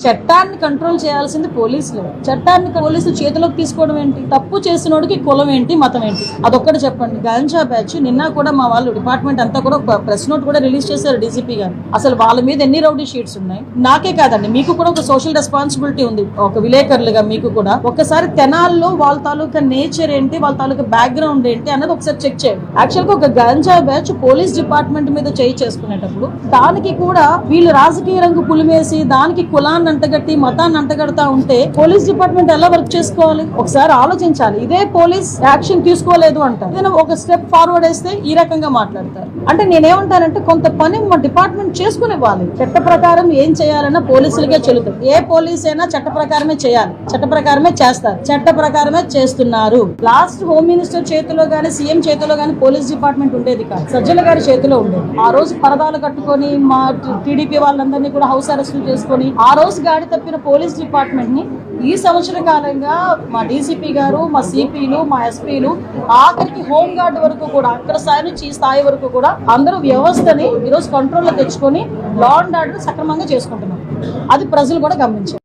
చట్టాన్ని కంట్రోల్ చేయాల్సింది పోలీసులు. చట్టాన్ని పోలీసులు చేతిలోకి తీసుకోవడం ఏంటి? తప్పు చేసినోడికి కులం ఏంటి, మతం ఏంటి, అదొక్కటి చెప్పండి. గాంజా బ్యాచ్ నిన్న కూడా మా వాళ్ళు డిపార్ట్మెంట్ అంతా కూడా ప్రెస్ నోట్ కూడా రిలీజ్ చేశారు డీజీపీ గారు. అసలు వాళ్ళ మీద ఎన్ని రౌడీ షీట్స్ ఉన్నాయి? నాకే కాదండి, మీకు కూడా ఒక సోషల్ రెస్పాన్సిబిలిటీ ఉంది. ఒక విలేకరులుగా మీకు కూడా ఒకసారి తెనాల్లో వాళ్ళ తాలూకా నేచర్ ఏంటి, వాళ్ళ తాలూకా బ్యాక్గ్రౌండ్ ఏంటి అన్నది ఒకసారి చెక్ చేయండి. యాక్చువల్ గా ఒక గాంజా బ్యాచ్ పోలీస్ డిపార్ట్మెంట్ మీద చేయి చేసుకునేటప్పుడు దానికి కూడా వీళ్ళు రాజకీయ రంగు పులిమేసి దానికి కులాన్ని అంటగట్టి మతాన్ని అంటగడతా ఉంటే పోలీస్ డిపార్ట్మెంట్ ఎలా వర్క్ చేసుకోవాలి? ఒకసారి ఆలోచించాలి. ఇదే పోలీస్ యాక్షన్ తీసుకోలేదు అంటారు, ఏదైనా ఒక స్టెప్ ఫార్వర్డ్ వేస్తే ఈ రకంగా మాట్లాడతారు. అంటే నేనేమంటానంటే కొంత పని మా డిపార్ట్మెంట్ చేసుకునివ్వాలి. చట్ట ప్రకారం ఏం చేయాలన్నా పోలీసులకే చెల్లుతుంది. ఏ పోలీస్ అయినా చట్ట ప్రకారమే చేయాలి, చట్ట ప్రకారమే చేస్తారు, చట్ట ప్రకారమే చేస్తున్నారు. లాస్ట్ హోమ్ మినిస్టర్ చేతిలో గానీ సీఎం చేతిలో గానీ పోలీస్ డిపార్ట్మెంట్ ఉండేది కాదు, సజ్జల గారి చేతిలో ఉండేది. ఆ రోజు పరదాలు కట్టుకొని మా టీడీపీ వాళ్ళందరినీ కూడా హౌస్ అరెస్టులు చేసుకొని ఆ రోజు గాడి తప్పిన పోలీస్ డిపార్ట్మెంట్ ని ఈ సంవత్సర కాలంగా మా డీసీపీ గారు, మా సిపిలు, మా ఎస్పీలు, ఆఖరికి హోమ్ గార్డ్ వరకు కూడా అక్కడ స్థాయి నుంచి ఈ స్థాయి వరకు కూడా అందరూ వ్యవస్థని ఈరోజు కంట్రోల్లో తెచ్చుకొని లా అండ్ ఆర్డర్ సక్రమంగా చేసుకుంటున్నారు. అది ప్రజలు కూడా గమనించారు.